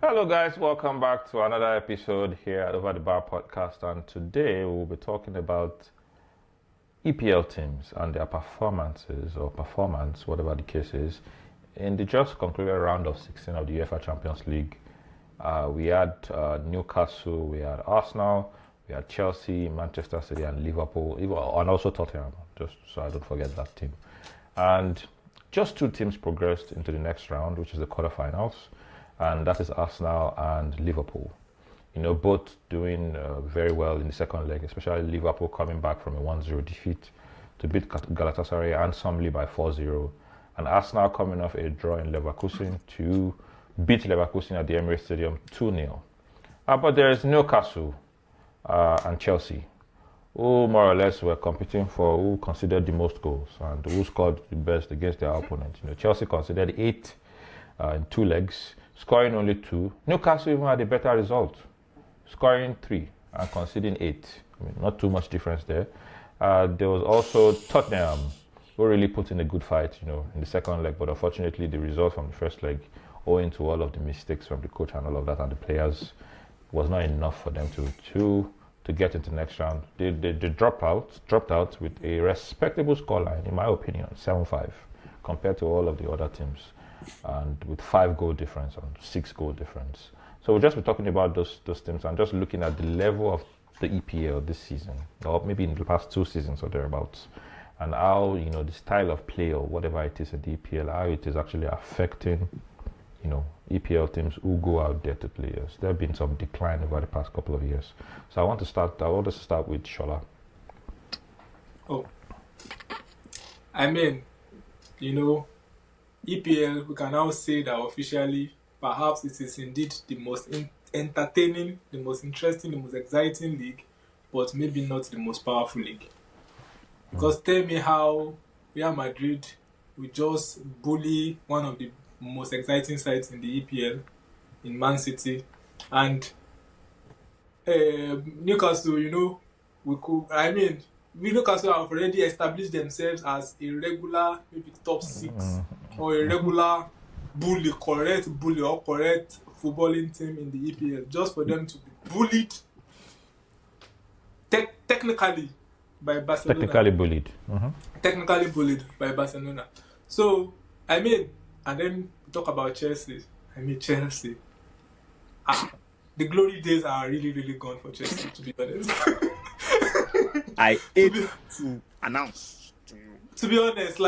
Hello, guys. Welcome back to another episode here at Over the Bar podcast. And today we'll be talking about EPL teams and their performances or performance, whatever the case is, in the just concluded round of 16 of the Uefa Champions League. We had Newcastle, we had Arsenal, we had Chelsea, Manchester City, and Liverpool, and also Tottenham, just so I don't forget that team. And just two teams progressed into the next round, which is the quarterfinals, and that is Arsenal and Liverpool. Both doing very well in the second leg, especially Liverpool coming back from a 1-0 defeat to beat Galatasaray handsomely by 4-0, and Arsenal coming off a draw in Leverkusen to beat Leverkusen at the Emirates Stadium 2-0. But there is Newcastle and Chelsea, who more or less were competing for who considered the most goals and who scored the best against their opponent. Chelsea considered 8 in 2 legs, scoring only 2. Newcastle even had a better result, scoring 3 and conceding 8. Not too much difference there. There was also Tottenham, who really put in a good fight, in the second leg, but unfortunately the result from the first leg, owing to all of the mistakes from the coach and all of that and the players, was not enough for them to get into the next round. They dropped out with a respectable scoreline, in my opinion, 7-5, compared to all of the other teams, and with 5-goal difference and 6-goal difference. So we'll just be talking about those teams and just looking at the level of the EPL this season, or maybe in the past 2 seasons or thereabouts, and how the style of play or whatever it is in the EPL, how it is actually affecting EPL teams who go out there to play. There have been some decline over the past couple of years. So I want us to start with Shola. EPL, we can now say that officially, perhaps it is indeed the most entertaining, the most interesting, the most exciting league, but maybe not the most powerful league. Because tell me how Real Madrid will just bully one of the most exciting sides in the EPL, in Man City, and Newcastle, Newcastle have already established themselves as a regular, maybe top 6, or a regular correct footballing team in the EPL, just for them to be bullied technically by Barcelona. Technically bullied by Barcelona. So, and then talk about Chelsea. Chelsea. The glory days are really, really gone for Chelsea, to be honest. I hate to announce to you. To be honest,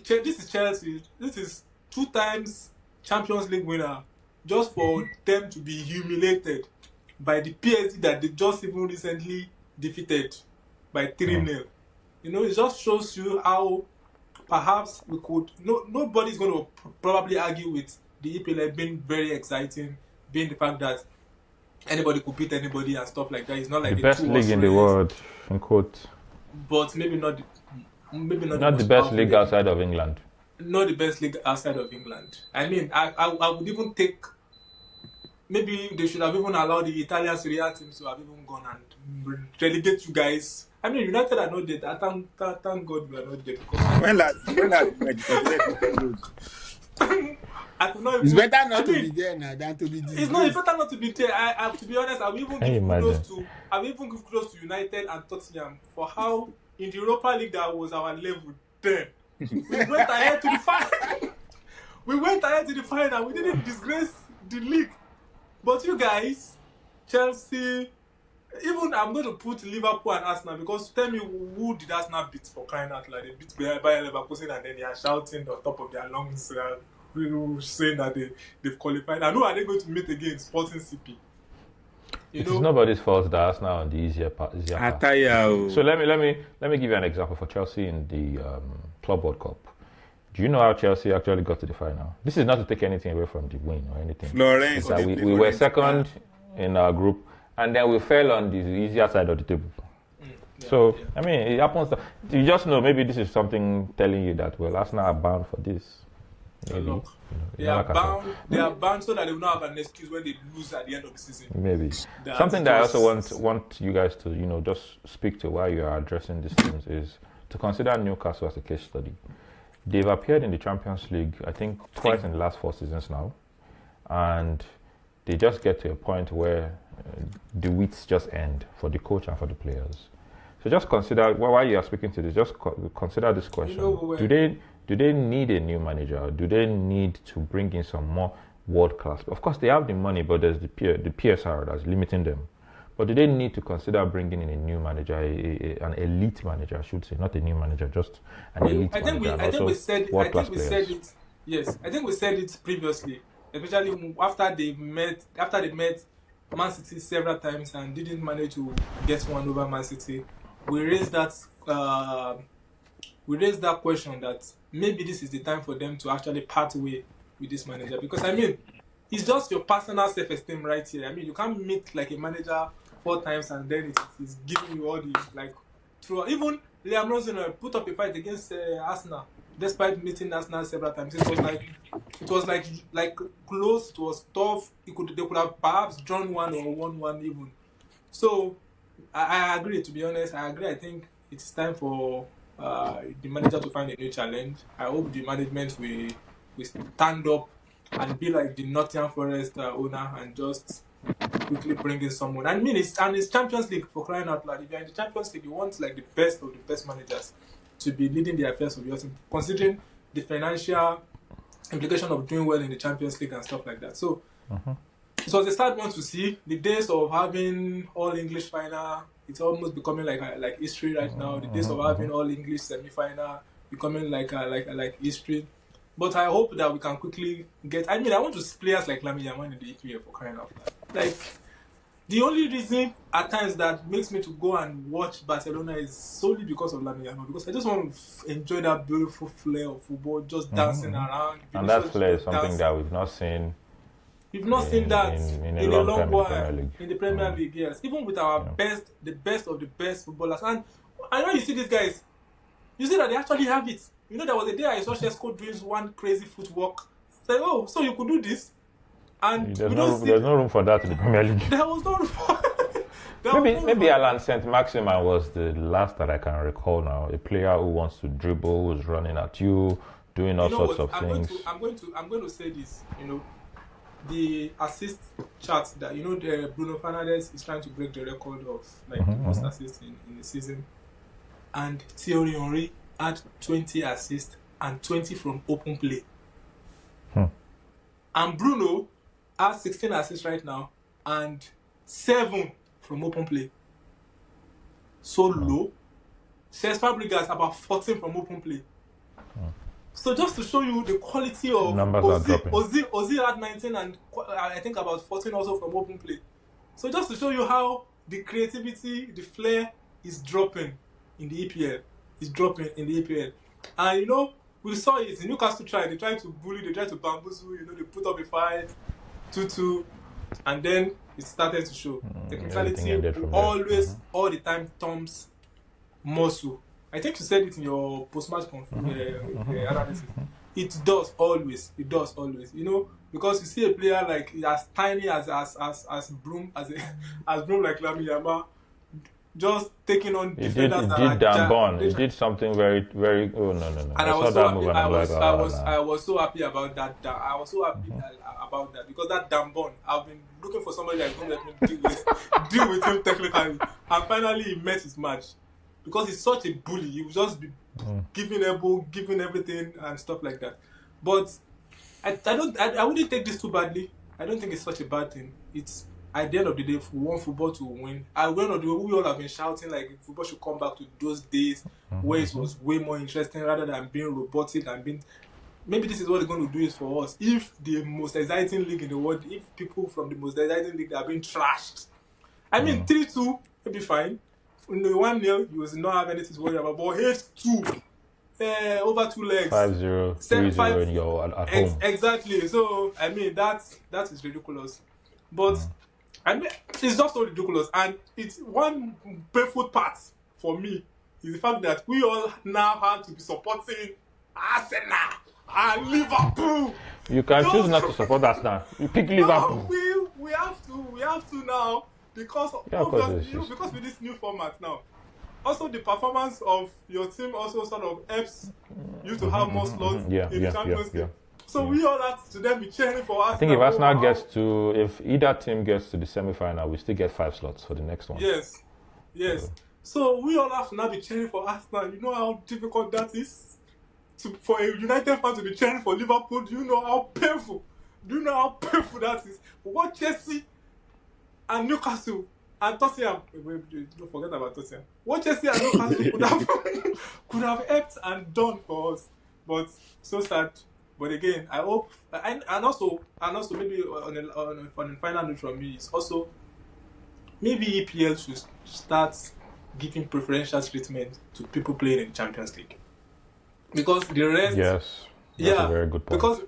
this is Chelsea. This is 2 times Champions League winner. Just for them to be humiliated by the PSG that they just even recently defeated by 3-0. It just shows you how perhaps we could. Nobody's going to probably argue with the EPL being very exciting, being the fact that anybody could beat anybody and stuff like that. It's not like the best league in the world, in quotes. But maybe not the best league outside of England. Not the best league outside of England. I would even take. Maybe they should have even allowed the Italian Serie A teams to have even gone and relegate you guys. United are not dead. Thank God we are not dead. When last it's better not to be there now than to be disgraced. It's better not to be there. I to be honest, I've even give kudos to United and Tottenham for how in the Europa League that was our level then. We went ahead to the final. We didn't disgrace the league. But you guys, Chelsea, even I'm going to put Liverpool and Arsenal, because tell me who did Arsenal beat, for crying out loud? They beat Bayer Leverkusen and then they are shouting on top of their lungs, saying that they've qualified. And who are they going to meet again? Sporting CP. It's nobody's fault that Arsenal on the easier path. So let me give you an example for Chelsea in the Club World Cup. Do you know how Chelsea actually got to the final? This is not to take anything away from the win or anything. Florence. We were second in our group, and then we fell on the easier side of the table. It happens. You just know, maybe this is something telling you that, Arsenal are bound for this. Maybe. They are bound so that they will not have an excuse when they lose at the end of the season. Maybe. Something that I also want you guys to, just speak to while you are addressing these things is to consider Newcastle as a case study. They've appeared in the Champions League, I think, twice in the last 4 seasons now. And they just get to a point where the weeks just end for the coach and for the players. So just consider, while you are speaking to this, just consider this question. Do they need a new manager? Or do they need to bring in some more world-class? Of course, they have the money, but there's the PSR that's limiting them. But do they need to consider bringing in a new manager, an elite manager, I should say, not a new manager, just an elite manager? I think we said it. Yes, I think we said it previously, especially after they met Man City several times and didn't manage to get one over Man City. We raised that question that maybe this is the time for them to actually part way with this manager, because I mean, it's just your personal self-esteem right here. I mean, you can't meet like a manager 4 times and then it is giving you all the like through. Even Liam Rosen put up a fight against Arsenal, despite meeting Arsenal several times. It was like close. It was tough. They could have perhaps drawn 1 or 1-1 even. So I agree. To be honest, I agree. I think it's time for the manager to find a new challenge. I hope the management will stand up and be like the Nottingham Forest owner and just quickly bring in someone. I mean, it's Champions League, for crying out loud. If you're in the Champions League, you want like the best of the best managers to be leading the affairs of your team, considering the financial implication of doing well in the Champions League and stuff like that. So it was a sad one to see. The days of having all English final, it's almost becoming like history right now. The days of having all English semi-final becoming like history. But I hope that we can quickly get. I mean, I want to see players like Lamine Yamal in the EPL, for crying out loud. Like, the only reason at times that makes me to go and watch Barcelona is solely because of Lamine Yamal, because I just want to enjoy that beautiful flair of football, just dancing around. And that flair is something that we've not seen. We've not seen that in a long while in the Premier League. Yes, even with our the best of the best footballers. And I know you see these guys, you see that they actually have it. You know, there was a day I saw Shesko doing one crazy footwork. It's like, oh, so you could do this? And there's no room for that in the Premier League. There was no room for Maybe Alan Saint-Maximin was the last that I can recall now. A player who wants to dribble, who's running at you, doing all sorts of things. I'm going to say this, you know, the assist chart that, you know, the Bruno Fernandes is trying to break the record of like the most assists in the season. And Thierry Henry had 20 assists and 20 from open play. And Bruno has 16 assists right now and 7 from open play. So low. Cesc Fabregas about 14 from open play. So just to show you the quality of Ozil had 19 and I think about 14 also from open play. So just to show you how the creativity, the flair is dropping in the EPL. It's dropping in the EPL. And you know, we saw it in Newcastle they tried to bully, they tried to bamboozle, you know, they put up a fight, 2-2, and then it started to show. Technicality always, all the time, Tom's muscle. I think you said it in your post-match analysis. It does always. You know, because you see a player like as tiny as Broom like Lamine Yamal, just taking on defenders He did something very, very. Oh no! And I was so happy about that. I was so happy about that because that Dambon, I've been looking for somebody that's going to let me deal with him technically, and finally he met his match. Because he's such a bully, he will just be giving everything and stuff like that. But I wouldn't take this too badly. I don't think it's such a bad thing. It's at the end of the day, if we want football to win, at the end of the day, we all have been shouting like football should come back to those days where it was way more interesting rather than being robotic and being. Maybe this is what they're going to do is for us. If the most exciting league in the world, if people from the most exciting league are being trashed, I mean 3-2 will be fine. In the 1-0, you will not have anything to worry about. But 8-2, over 2 legs. 5-0, 3-0 in your at home. Exactly. So I mean that is ridiculous. But I mean it's just so ridiculous. And it's one painful part for me is the fact that we all now have to be supporting Arsenal and Liverpool. You can choose not to support Arsenal. You pick Liverpool. We have to now. Because with this new format now, also the performance of your team also sort of helps you to have more slots in the Champions League. So we all have to then be cheering for Arsenal. I think if either team gets to the semi-final, we still get 5 slots for the next one. Yes. So we all have to now be cheering for Arsenal. You know how difficult that is? For a United fan to be cheering for Liverpool, do you know how painful that is? But what Chelsea and Newcastle and Tottenham, don't forget about Tottenham. What Chelsea and Newcastle could have helped and done for us. But so sad. But again, I hope, and also maybe on a final note from me is also maybe EPL should start giving preferential treatment to people playing in the Champions League, because the rest. Yes, that's a very good point. Because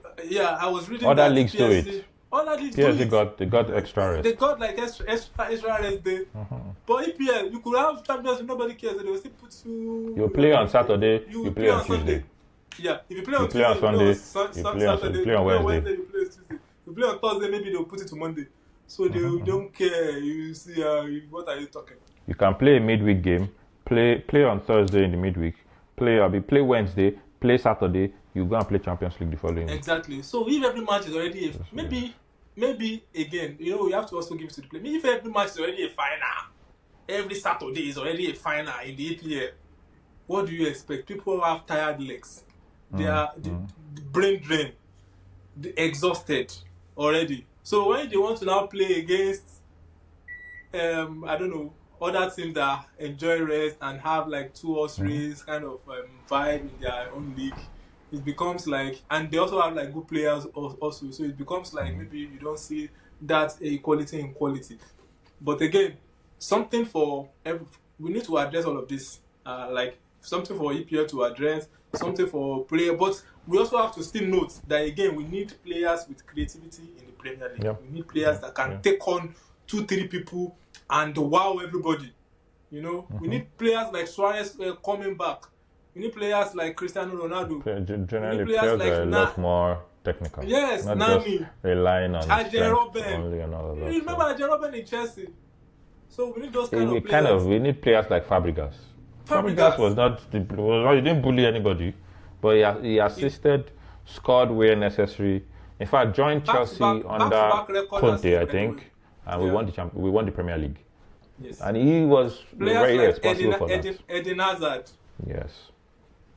I was reading other that leagues do it. Other leagues do it. They got extra rest. They got like extra rest day. But EPL, you could have Champions League, nobody cares. They will still put you. You play on Saturday. You play on Tuesday. Sunday. Yeah, if you play on Tuesday, Sunday, you play on Wednesday. You play on Tuesday. You play on Thursday, maybe they'll put it to Monday. So they don't care. You see, what are you talking? You can play a midweek game. Play on Thursday in the midweek. Play Wednesday. Play Saturday. You go and play Champions League the following week. Exactly. So if every match is already maybe again, we have to also give it to the player. Maybe if every match is already a final, every Saturday is already a final in the EPL, what do you expect? People have tired legs. They are the brain drained, exhausted already. So when they want to now play against, I don't know, other teams that enjoy rest and have like 2 or 3 kind of vibe in their own league, it becomes like, and they also have like good players also. So it becomes like maybe you don't see that equality in quality. But again, something for we need to address all of this. Like something for EPL to address, something for player. But we also have to still note that again, we need players with creativity in the Premier League. Yep. We need players that can take on 2-3 people and wow everybody. We need players like Suarez coming back. We need players like Cristiano Ronaldo. Generally, players like are a lot more technical. Yes, not Nani. Just relying on strength only and all of that. You remember Arjen Robben in Chelsea? So we need those kind of players. We need players like Fabregas. Fabregas was not. He didn't bully anybody, but he assisted, scored where necessary. In fact, joined Chelsea under Conte, I think, and we won the Premier League. Yes. And he was players very like responsible for that. Eden Hazard. Yes.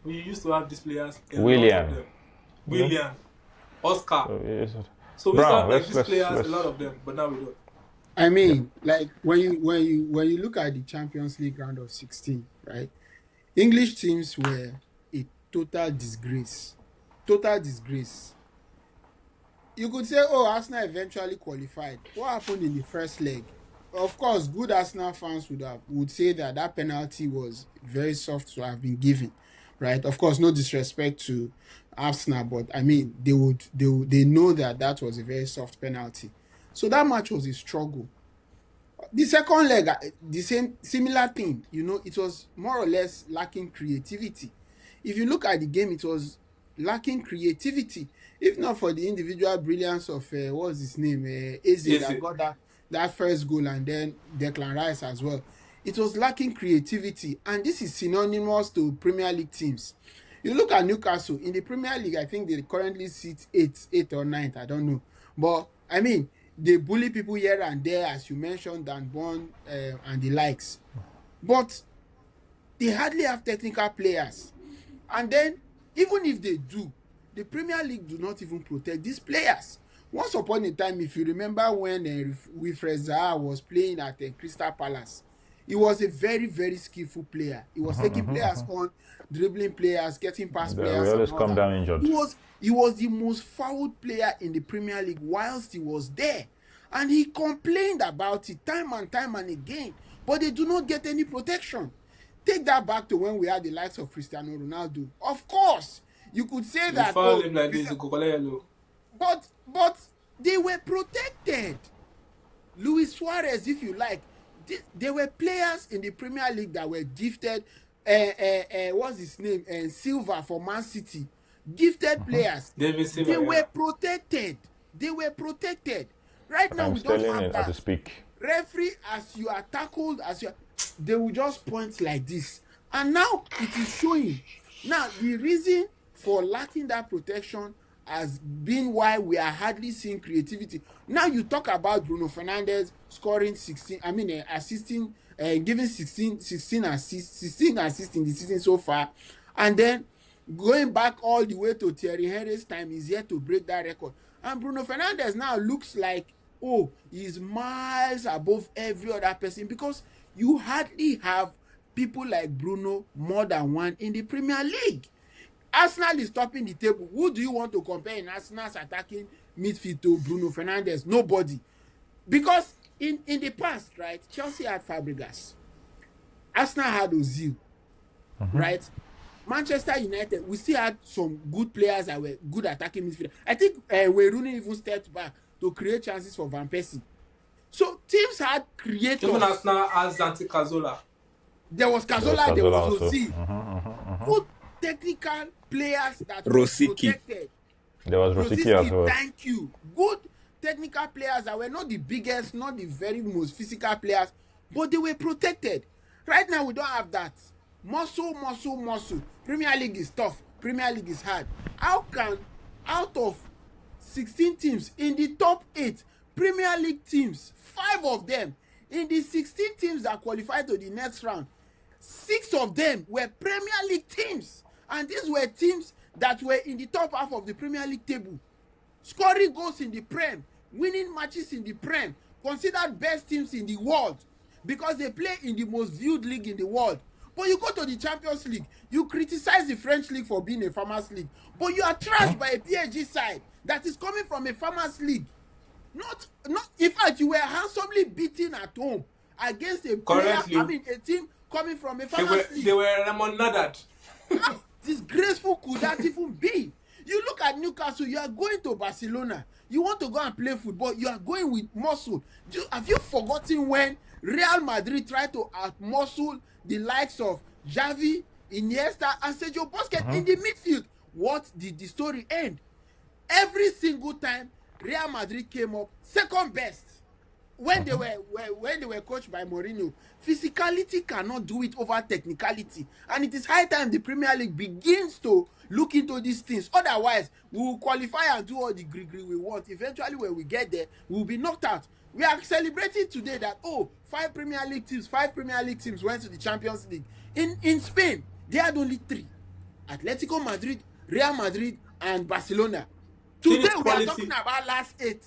We used to have these players. William, Oscar. So we Brown, have these players, a lot of them, but now we don't. I mean, like when you look at the Champions League round of 16, right? English teams were a total disgrace. Total disgrace. You could say, oh, Arsenal eventually qualified. What happened in the first leg? Of course, good Arsenal fans would say that penalty was very soft to have been given, right? Of course, no disrespect to Arsenal, but I mean, they know that was a very soft penalty. So that match was a struggle. The second leg, the similar thing, it was more or less lacking creativity. If you look at the game, it was lacking creativity. If not for the individual brilliance of what's his name, Eze that got that first goal, and then Declan Rice as well. It was lacking creativity, and this is synonymous to Premier League teams. You look at Newcastle in the Premier League. I think they currently sit 8th or 9th. I don't know, but I mean, they bully people here and there, as you mentioned, Dan Burn and the likes. But they hardly have technical players, and then even if they do, the Premier League do not even protect these players. Once upon a time, if you remember when Wilfred Zaha was playing at Crystal Palace, he was a very, very skillful player. He was taking players on, dribbling players, getting past players. They always come down injured. He was the most fouled player in the Premier League whilst he was there. And he complained about it time and again. But they do not get any protection. Take that back to when we had the likes of Cristiano Ronaldo. Of course, you could say that. Foul him like this, but they were protected. Luis Suarez, if you like, there were players in the Premier League that were gifted. What's his name? Silva for Man City. Gifted players. They were protected. Right now, we don't have that. As to speak. Referee, as you are tackled, they will just point like this. And now it is showing. Now, the reason for lacking that protection has been why we are hardly seeing creativity. Now you talk about Bruno Fernandes scoring 16, assisting, giving 16 assists, 16 assists in the season so far. And then going back all the way to Thierry Henry's time, is yet to break that record. And Bruno Fernandes now looks like, oh, he's miles above every other person, because you hardly have people like Bruno more than one in the Premier League. Arsenal is topping the table. Who do you want to compare in Arsenal's attacking midfield to Bruno Fernandes? Nobody. Because in the past, right, Chelsea had Fabregas. Arsenal had Ozil, right? Manchester United, we still had some good players that were good attacking midfield. I think Wayne even stepped back to create chances for Van Persie. So teams had creators. Even Arsenal has Santi Cazorla. There was Cazorla, there was Ozil. Good technical players that were protected. There was Rosicky as well. Thank you. Good technical players that were not the biggest, not the very most physical players, but they were protected. Right now, we don't have that. Muscle. Premier League is tough. Premier League is hard. How can, out of 16 teams in the top 8 Premier League teams, 5 of them, in the 16 teams that qualified to the next round, 6 of them were Premier League teams. And these were teams that were in the top half of the Premier League table, scoring goals in the Prem, winning matches in the Prem, considered best teams in the world because they play in the most viewed league in the world. But you go to the Champions League, you criticize the French league for being a farmers league, but you are trashed by a PSG side that is coming from a farmers league. Not. In fact, you were handsomely beaten at home against a player, a team coming from a farmers league. They were Ramon Nadat. How disgraceful could that even be? You look at Newcastle, you are going to Barcelona. You want to go and play football, you are going with muscle. Have you forgotten when Real Madrid tried to out-muscle the likes of Xavi, Iniesta, and Sergio Busquets in the midfield? What did the story end? Every single time Real Madrid came up second best when they were coached by Mourinho. Physicality cannot do it over technicality, and it is high time the Premier League begins to look into these things. Otherwise, we will qualify and do all the gree we want. Eventually, when we get there, we will be knocked out. We are celebrating today that 5 Premier League teams went to the Champions League. In Spain, they had only 3: Atletico Madrid, Real Madrid, and Barcelona. Today we are talking about last 8.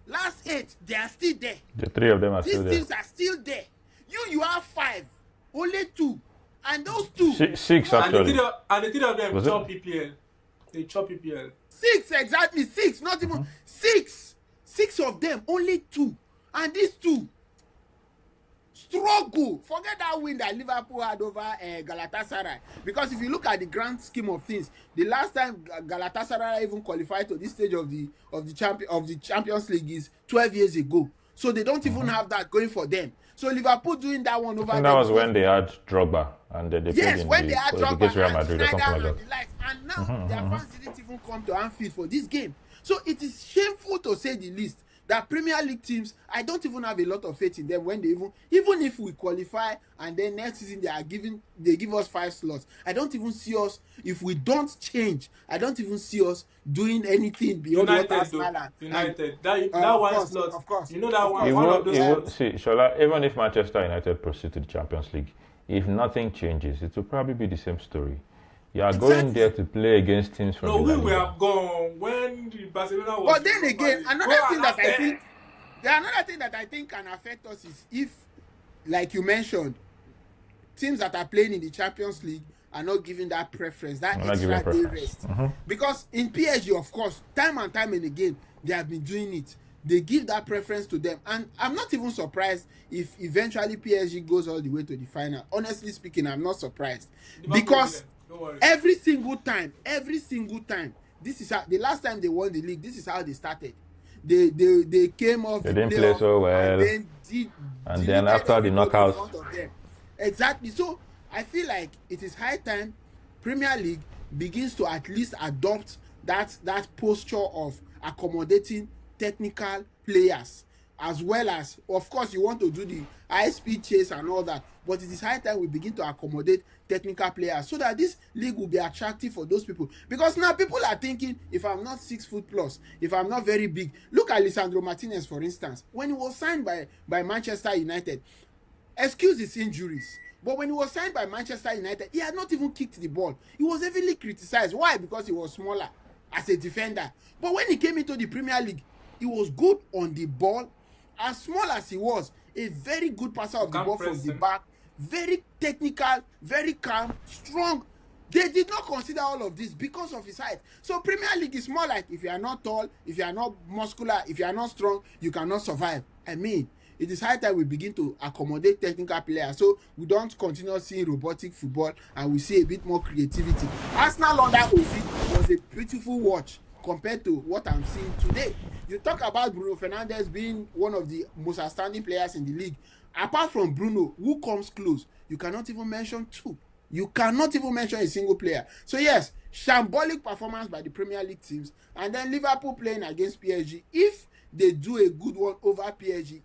Last 8, they are still there. The 3 of them are still there. These teams are still there. You have 5, only 2, and those 2. 6 actually. And the 3 of them chop PPL. They chop PPL. 6 exactly. 6, not even 6. 6 of them, only 2, and these 2 struggle. Forget that win that Liverpool had over Galatasaray. Because if you look at the grand scheme of things, the last time Galatasaray even qualified to this stage of the Champions League is 12 years ago. So they don't even have that going for them. So Liverpool doing that one over. I think that was when they had Drogba and they played in when they had Drogba Real Madrid or something like that. And now their fans didn't even come to Anfield for this game. So it is shameful to say the least that Premier League teams, I don't even have a lot of faith in them when they even if we qualify and then next season they give us 5 slots. I don't even see us, if we don't change, I don't even see us doing anything beyond United, what Arsenal United. That one slot. Of course. You know that one of those slots. See, Shola, even if Manchester United proceed to the Champions League, if nothing changes, it will probably be the same story. You are going there to play against teams from the we have gone when the Barcelona was. But then again, another thing that I think can affect us is if, like you mentioned, teams that are playing in the Champions League are not given that preference, that extra day rest. Because in PSG, of course, time and time and again, they have been doing it. They give that preference to them. And I'm not even surprised if eventually PSG goes all the way to the final. Honestly speaking, I'm not surprised. Because every single time, this is how the last time they won the league, this is how they started. They came off. They didn't play so well. And then after the knockout. Exactly. So I feel like it is high time Premier League begins to at least adopt that posture of accommodating technical players. as well as, of course, you want to do the high-speed chase and all that, but it is high time we begin to accommodate technical players so that this league will be attractive for those people. Because now people are thinking, if I'm not 6 foot plus, if I'm not very big, look at Lisandro Martinez, for instance. When he was signed by Manchester United, excuse his injuries, but when he was signed by Manchester United, he had not even kicked the ball. He was heavily criticized. Why? Because he was smaller as a defender. But when he came into the Premier League, he was good on the ball. As small as he was, a very good passer of the ball from the back, very technical, very calm, strong. They did not consider all of this because of his height. So Premier League is more like, if you are not tall, if you are not muscular, if you are not strong, you cannot survive. I mean, it is high time we begin to accommodate technical players so we don't continue seeing robotic football and we see a bit more creativity. Arsenal under Ozil was a beautiful watch compared to what I'm seeing today. You talk about Bruno Fernandes being one of the most outstanding players in the league. Apart from Bruno, who comes close? You cannot even mention two. You cannot even mention a single player. So yes, shambolic performance by the Premier League teams, and then Liverpool playing against PSG. If they do a good one over PSG,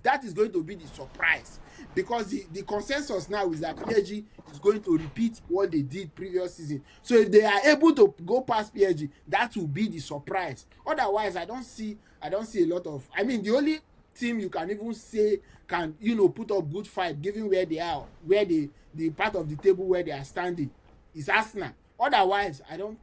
that is going to be the surprise, because the consensus now is that PSG is going to repeat what they did previous season. So if they are able to go past PSG, that will be the surprise. Otherwise, I don't see a lot of. I mean, the only team you can even say can put up good fight given where they are, where the part of the table where they are standing, is Arsenal. Otherwise, I don't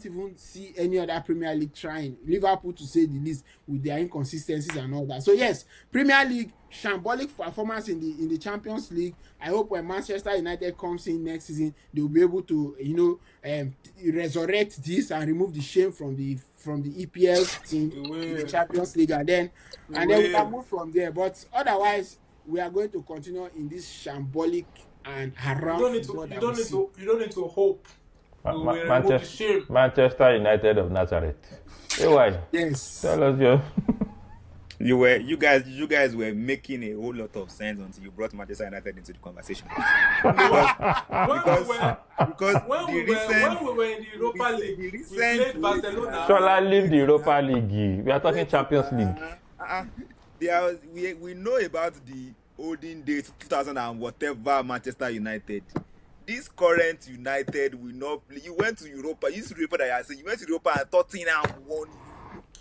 even see any other Premier League trying. Liverpool, to say the least, with their inconsistencies and all that. So yes, Premier League shambolic performance in the Champions League. I hope when Manchester United comes in next season, they will be able to resurrect this and remove the shame from the EPL team in the Champions League, and then we can move from there. But otherwise, we are going to continue in this shambolic and haram. You don't need to hope. Manchester United of Nazareth. Hey, why? Yes. Tell us your. You guys were making a whole lot of sense until you brought Manchester United into the conversation. because when we were in the Europa League, we played Barcelona. Shall I leave the Europa League? We are talking Champions League. We know about the olden days, 2000 and whatever Manchester United. This current United will not play. You went to Europa. You used to Europa that I said you went to Europa and Tottenham won.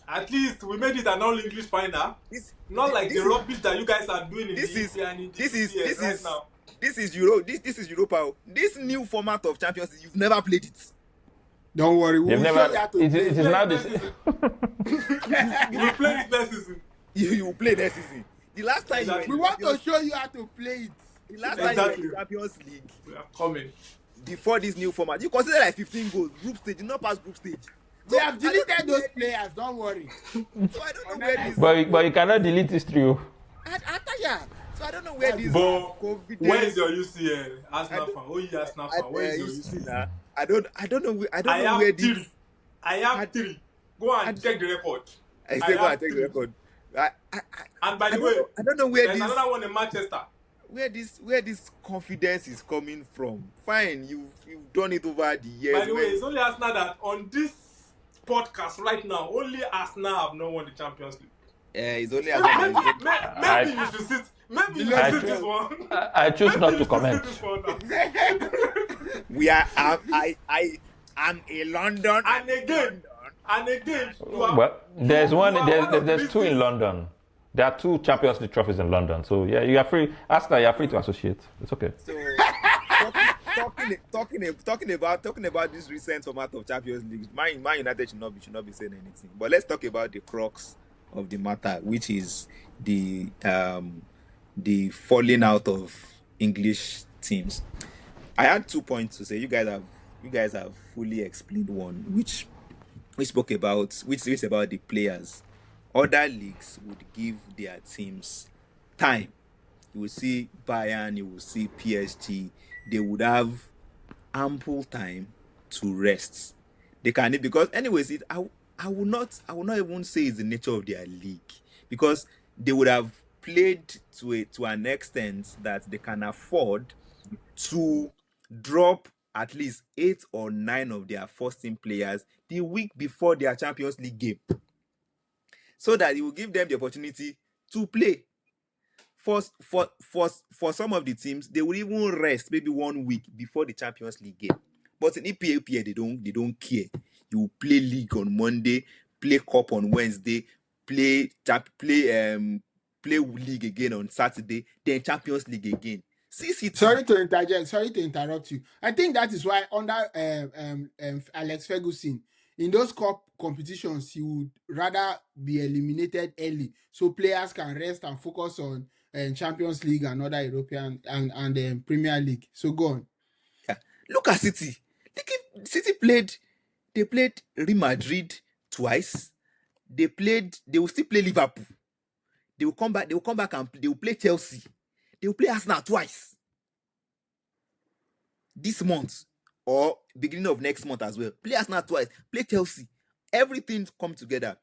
At least we made it an all-English final. Not like the rubbish that you guys are doing in the EPL and in the right now. This is Europa. This new format of Champions League, you've never played it. Don't worry, it is now this. You play it next season. You play next season. The last time we want to show you how to play it. The last time you were in the Champions League, we are coming. Before this new format, you consider like 15 goals, group stage, you not pass group stage. We have deleted those players, don't worry. So I don't know where this. But you cannot delete history. So I don't know where this. Where is your UCL? Arsenal fan. Oh yeah, Arsenal fan. Where is your UCL? I don't know where this. I have three. Go and check the record. I say go and check the record. And by the way, I don't know where there's this. another one in Manchester. Where this confidence is coming from? Fine, you've done it over the years. By the way, it's only Arsenal that on this podcast right now, only Arsenal have not won the Champions League. It's only Arsenal. Maybe you should sit. Maybe you should sit this one. I choose not to comment. We are. I'm a London. And again. Well, there's two in London. There are 2 Champions League trophies in London. So yeah, you are free. Arsenal, you are free to associate. It's okay. So talking about this recent format of Champions League, Man United should not be saying anything. But let's talk about the crux of the matter, which is the falling out of English teams. I had 2 points to say. You guys have fully explained one, which is about the players. Other leagues would give their teams time. You will see Bayern, you will see PSG. They would have ample time to rest. They can, because anyways, I will not even say it's the nature of their league, because they would have played to an extent that they can afford to drop at least 8 or 9 of their first-team players the week before their Champions League game, so that it will give them the opportunity to play. For some of the teams, they will even rest maybe 1 week before the Champions League game. But in EPL, they don't care. You play league on Monday, play cup on Wednesday, play league again on Saturday, then Champions League again. Sorry to interject. Sorry to interrupt you. I think that is why under Alex Ferguson, in those cup competitions, he would rather be eliminated early so players can rest and focus on Champions League and other European and Premier League. So go on. Yeah. Look at City. City played Real Madrid twice. They will still play Liverpool. They will come back and they will play Chelsea. They will play Arsenal twice. This month or beginning of next month as well. Play Arsenal twice. Play Chelsea. Everything come together.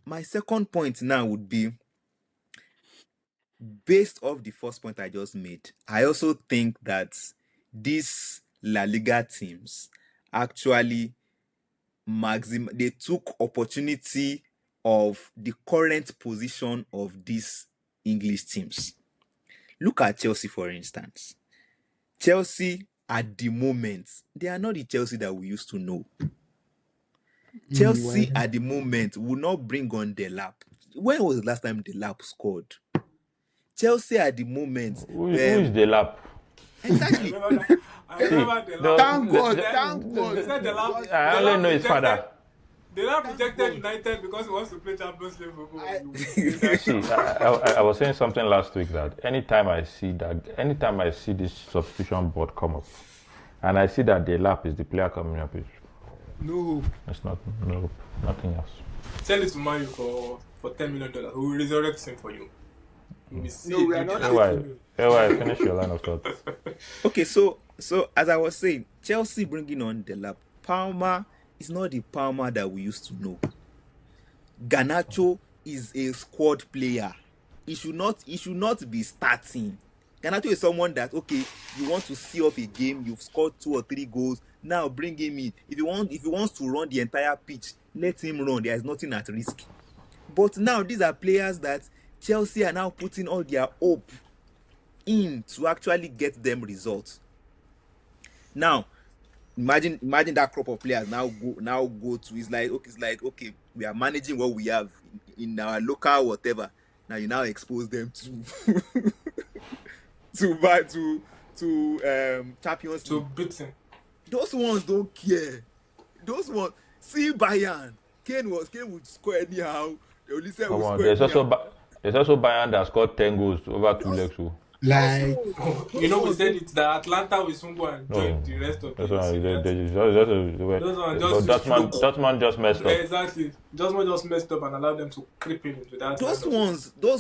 My second point now would be, based off the first point I just made, I also think that these La Liga teams actually they took opportunity of the current position of these English teams. Look at Chelsea, for instance. Chelsea, at the moment, they are not the Chelsea that we used to know. Chelsea, at the moment, will not bring on Delap. When was the last time Delap scored? Chelsea, at the moment... Who is Delap? Exactly. I remember Delap. Thank God. I only know his father. Delap rejected United because he wants to play Champions League football. I was saying something last week that anytime I see this substitution board come up, and I see that Delap is the player coming up, no, it's not, no, nothing else. Sell it to Man U for $10 million. We will resurrect him for you. No, we are not. Why? Finish your line of thought. Okay, so as I was saying, Chelsea bringing on Delap. Palmer is not the Palmer that we used to know. Garnacho is a squad player. He should not be starting. Garnacho is someone that, okay, you want to see off a game, you've scored 2 or 3 goals, now bring him in. If he wants to run the entire pitch, let him run. There is nothing at risk. But now these are players that Chelsea are now putting all their hope in to actually get them results. Now, imagine that crop of players now go to, it's like okay, we are managing what we have in our local whatever. Now you now expose them to Champions to League. beating. Those ones don't care. Those ones, see Bayern. Kane would score anyhow. They only say Come on, there's also Bayern that scored 10 goals over 2 legs. Like, we said it's that Atlanta will soon go and join the rest of the Dortmund just messed up. Exactly. Dortmund just messed up and allowed them to creep in into that. Those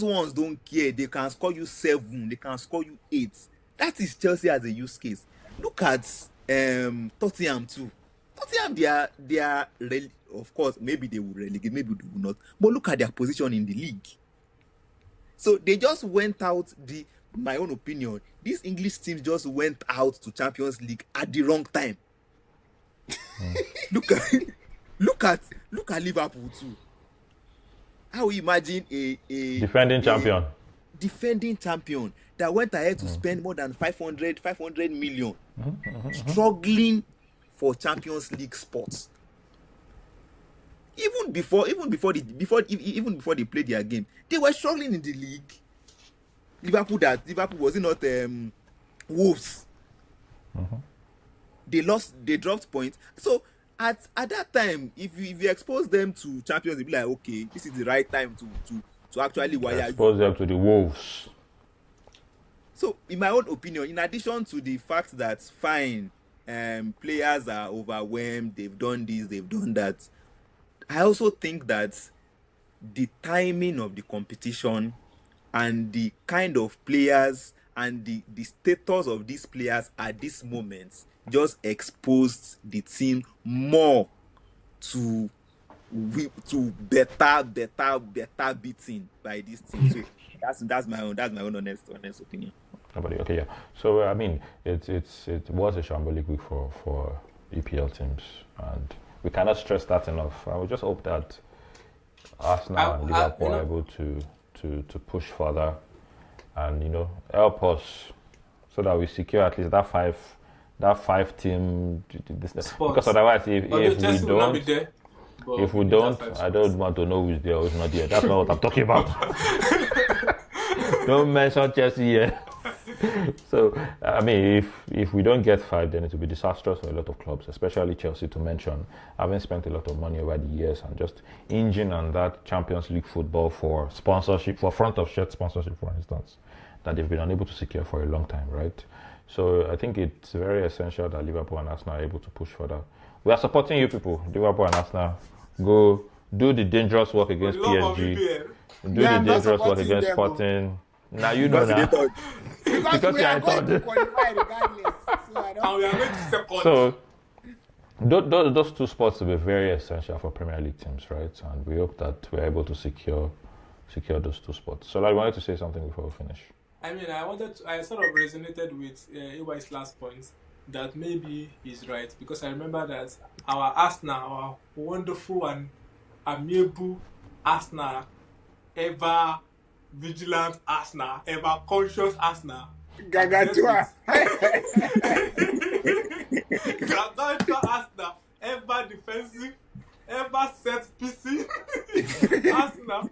ones don't care. They can score you 7. They can score you 8. That is Chelsea as a use case. Look at Tottenham too. Tottenham, they are of course, maybe they will relegate, maybe they will not. But look at their position in the league. So they just went out. My own opinion, these English teams just went out to Champions League at the wrong time. Look at Liverpool too. How we imagine a defending champion that went ahead to spend more than 500 million, struggling for Champions League spots. Even before they played their game, they were struggling in the league. Liverpool was not Wolves. They dropped points. So at that time, if you expose them to Champions, you'll be like, okay, this is the right time to actually wire. Expose them to the Wolves. So, in my own opinion, in addition to the fact that fine, players are overwhelmed, they've done this, they've done that, I also think that the timing of the competition and the kind of players and the status of these players at this moment just exposed the team more to better beating by this team. So that's my own honest opinion. Okay, yeah. So I mean, it was a shambolic week for EPL teams, and we cannot stress that enough. I would just hope that Arsenal and Liverpool are able to to push further, and help us so that we secure at least that five team. Because otherwise, if we don't, I don't want to know who's there or who's not there. That's not what I'm talking about. Don't mention Chelsea here. So, I mean, if we don't get 5, then it will be disastrous for a lot of clubs, especially Chelsea, to mention, having spent a lot of money over the years and just hinging on that Champions League football for sponsorship, for front of shirt sponsorship, for instance, that they've been unable to secure for a long time, right? So I think it's very essential that Liverpool and Arsenal are able to push further. We are supporting you people, Liverpool and Arsenal. Go do the dangerous work against PSG. Do the dangerous work against Sporting. Now you know that. Because we are going to qualify regardless. And we are going to second. So those two spots will be very essential for Premier League teams, right? And we hope that we're able to secure those 2 spots. So I wanted to say something before we finish. I mean, I sort of resonated with AY's last point that maybe he's right, because I remember that our Arsenal, our wonderful and amiable Arsenal, ever vigilant Arsenal, ever conscious Arsenal, Gagatua. Gagatua Arsenal, ever defensive, ever set PC Arsenal.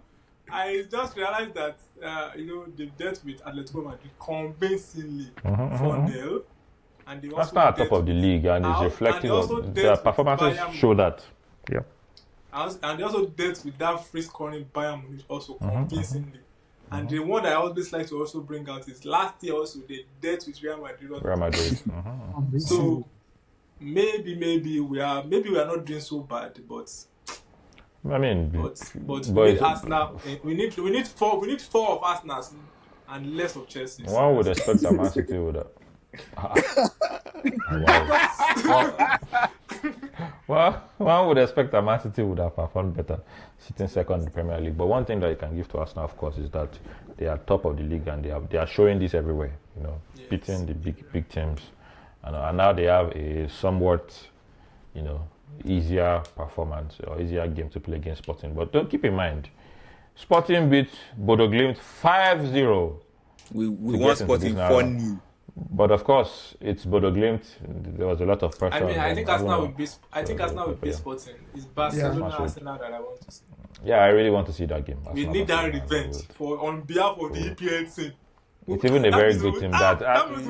I just realized that they've dealt with Atletico Madrid convincingly 4-0, and they also Arsenal at top of the league, and it's reflective of their performances show that. Yeah. And they also dealt with that free scoring Bayern Munich also convincingly. And the one I always like to also bring out is last year also they dealt with Real Madrid. So maybe we are not doing so bad, but I mean, but we need Arsenal. We need four of Arsenal and less of Chelsea. One would expect that Man City would. Well, one would expect that Man City would have performed better sitting second in the Premier League. But one thing that you can give to Arsenal, of course, is that they are top of the league and they are showing this everywhere. Yes. Beating the big teams, and now they have a somewhat, easier performance or easier game to play against Sporting. But don't keep in mind, Sporting beat Bodo Glimt 5-0. We won Sporting 4-0. But of course, it's Bodo Glimt. There was a lot of pressure. I mean, I think Arsenal will be Sporting. It's Barcelona, Arsenal that I want to see. Yeah, I really want to see that game. We need that revenge on behalf of the EPL team. It's even a very good team that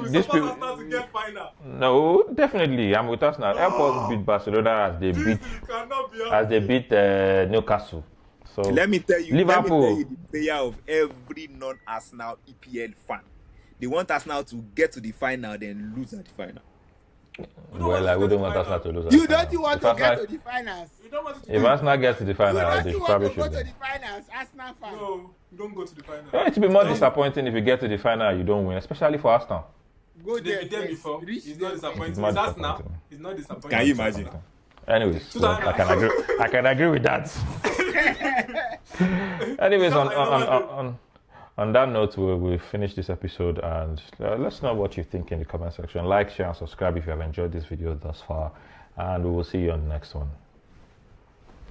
this people Arsenal to get final. No, definitely. I'm with Arsenal. Help us beat Barcelona as they beat Newcastle. So let me tell you, Liverpool, the player of every non-Arsenal EPL fan. They want Arsenal to get to the final, then lose at the final. Well, I wouldn't want Arsenal to lose. You don't want to get to the finals. If Arsenal gets to the final, they probably should. You don't want to go to the finals, Arsenal fan. No, you don't go to the final. Yeah, it will be more disappointing if you get to the final and you don't win, especially for Arsenal. Go there before. It's not disappointing. It's Arsenal. It's not disappointing. Can you imagine? Anyways, well, I can agree with that. Anyways, on that note, we'll finish this episode, and let's know what you think in the comment section. Like, share, and subscribe if you have enjoyed this video thus far, and we will see you on the next one.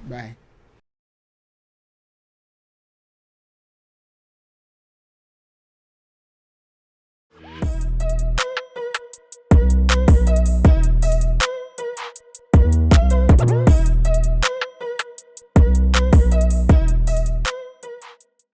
Bye.